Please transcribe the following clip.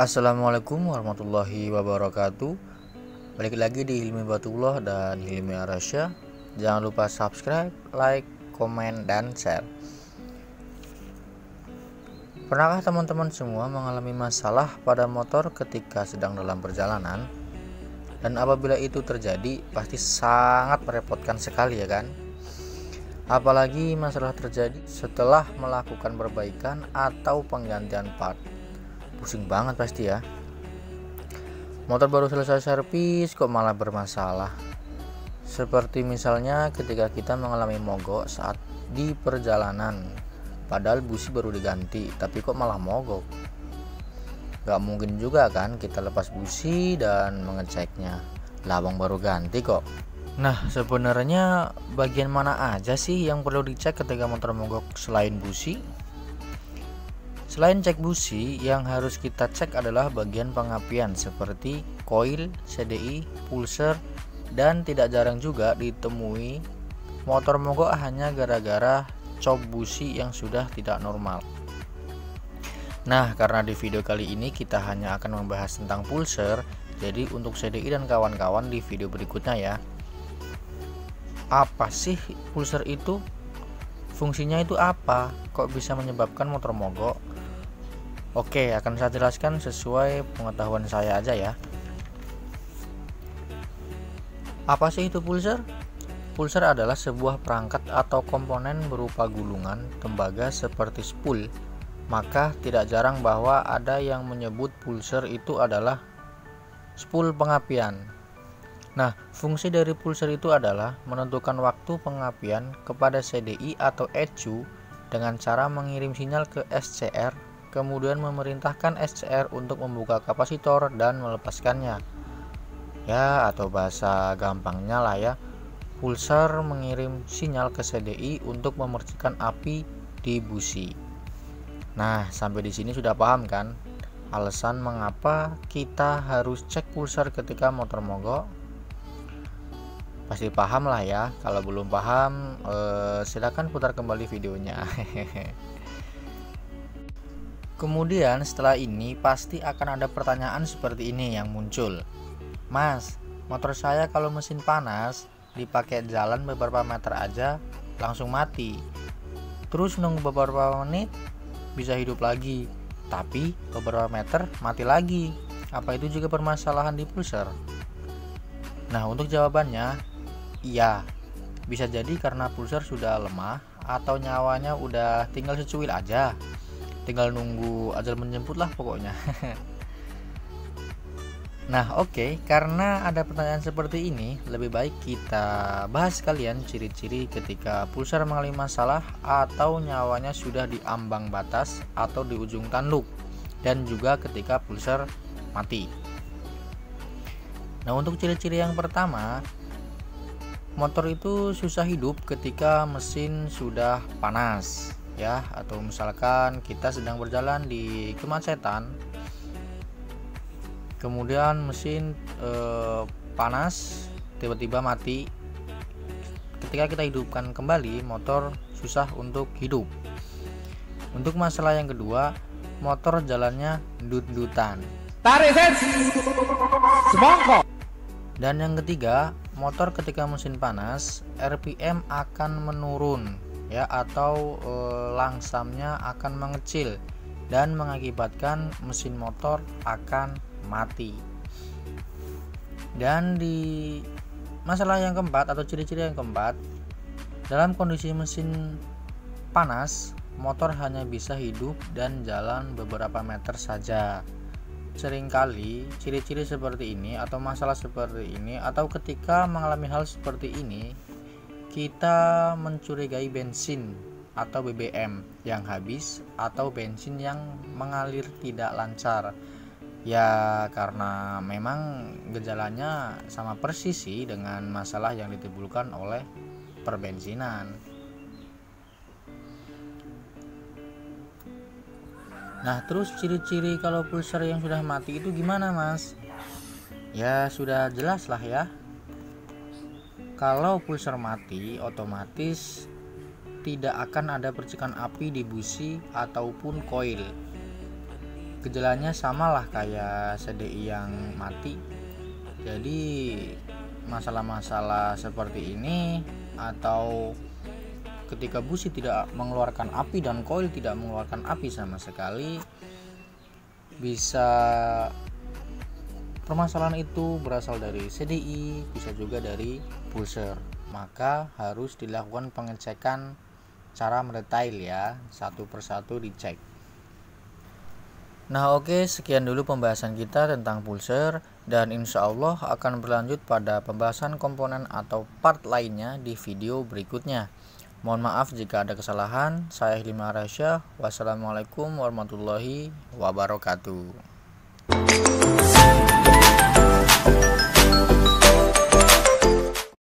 Assalamualaikum warahmatullahi wabarakatuh. Balik lagi di Hilmi Batullah dan Hilmi Arasya. Jangan lupa subscribe, like, komen, dan share. Pernahkah teman-teman semua mengalami masalah pada motor ketika sedang dalam perjalanan? Dan apabila itu terjadi, pasti sangat merepotkan sekali, ya kan? Apalagi masalah terjadi setelah melakukan perbaikan atau penggantian part. Pusing banget pasti ya. Motor baru selesai servis kok malah bermasalah. Seperti misalnya ketika kita mengalami mogok saat di perjalanan, padahal busi baru diganti tapi kok malah mogok. Gak mungkin juga kan kita lepas busi dan mengeceknya, lawang baru ganti kok. Nah, sebenarnya bagian mana aja sih yang perlu dicek ketika motor mogok selain busi? Selain cek busi, yang harus kita cek adalah bagian pengapian seperti koil, CDI, pulser, dan tidak jarang juga ditemui motor mogok hanya gara-gara cop busi yang sudah tidak normal. Nah, karena di video kali ini kita hanya akan membahas tentang pulser, jadi untuk CDI dan kawan-kawan di video berikutnya ya. Apa sih pulser itu? Fungsinya itu apa? Kok bisa menyebabkan motor mogok? Oke, akan saya jelaskan sesuai pengetahuan saya aja ya. Apa sih itu pulser? Pulser adalah sebuah perangkat atau komponen berupa gulungan tembaga seperti spool. Maka tidak jarang bahwa ada yang menyebut pulser itu adalah spool pengapian. Nah, fungsi dari pulser itu adalah menentukan waktu pengapian kepada CDI atau ECU dengan cara mengirim sinyal ke SCR, kemudian memerintahkan SCR untuk membuka kapasitor dan melepaskannya. Ya, atau bahasa gampangnya lah ya, pulser mengirim sinyal ke CDI untuk memercikan api di busi. Nah, sampai di sini sudah paham kan alasan mengapa kita harus cek pulser ketika motor mogok? Pasti paham lah ya. Kalau belum paham, silakan putar kembali videonya. Kemudian setelah ini pasti akan ada pertanyaan seperti ini yang muncul. Mas, motor saya kalau mesin panas dipakai jalan beberapa meter aja langsung mati. Terus nunggu beberapa menit bisa hidup lagi, tapi beberapa meter mati lagi. Apa itu juga permasalahan di pulser? Nah, untuk jawabannya, iya. Bisa jadi karena pulser sudah lemah atau nyawanya udah tinggal secuil aja. Tinggal nunggu ajal menjemput lah pokoknya. Nah, oke, karena ada pertanyaan seperti ini, lebih baik kita bahas sekalian ciri-ciri ketika pulser mengalami masalah atau nyawanya sudah di ambang batas atau di ujung tanduk, dan juga ketika pulser mati. Nah, untuk ciri-ciri yang pertama, motor itu susah hidup ketika mesin sudah panas ya, atau misalkan kita sedang berjalan di kemacetan, kemudian mesin panas tiba-tiba mati. Ketika kita hidupkan kembali, motor susah untuk hidup. Untuk masalah yang kedua, motor jalannya ndut-ndutan. Tarik semangkok. Dan yang ketiga, motor ketika mesin panas, RPM akan menurun ya, atau langsamnya akan mengecil dan mengakibatkan mesin motor akan mati. Dan di masalah yang keempat atau ciri-ciri yang keempat, dalam kondisi mesin panas, motor hanya bisa hidup dan jalan beberapa meter saja. Seringkali ciri-ciri seperti ini atau masalah seperti ini, atau ketika mengalami hal seperti ini, kita mencurigai bensin atau BBM yang habis atau bensin yang mengalir tidak lancar. Ya, karena memang gejalanya sama persis sih dengan masalah yang ditimbulkan oleh perbensinan. Nah, terus ciri-ciri kalau pulser yang sudah mati itu gimana, Mas? Ya, sudah jelas lah ya. Kalau pulser mati, otomatis tidak akan ada percikan api di busi ataupun koil. Gejalanya samalah kayak CDI yang mati. Jadi masalah-masalah seperti ini, atau ketika busi tidak mengeluarkan api dan koil tidak mengeluarkan api sama sekali, bisa permasalahan itu berasal dari CDI, bisa juga dari pulser. Maka harus dilakukan pengecekan cara mendetail ya, satu persatu dicek. Nah oke, sekian dulu pembahasan kita tentang pulser, dan insya Allah akan berlanjut pada pembahasan komponen atau part lainnya di video berikutnya. Mohon maaf jika ada kesalahan. Saya Hilmi Arasya. Wassalamualaikum warahmatullahi wabarakatuh.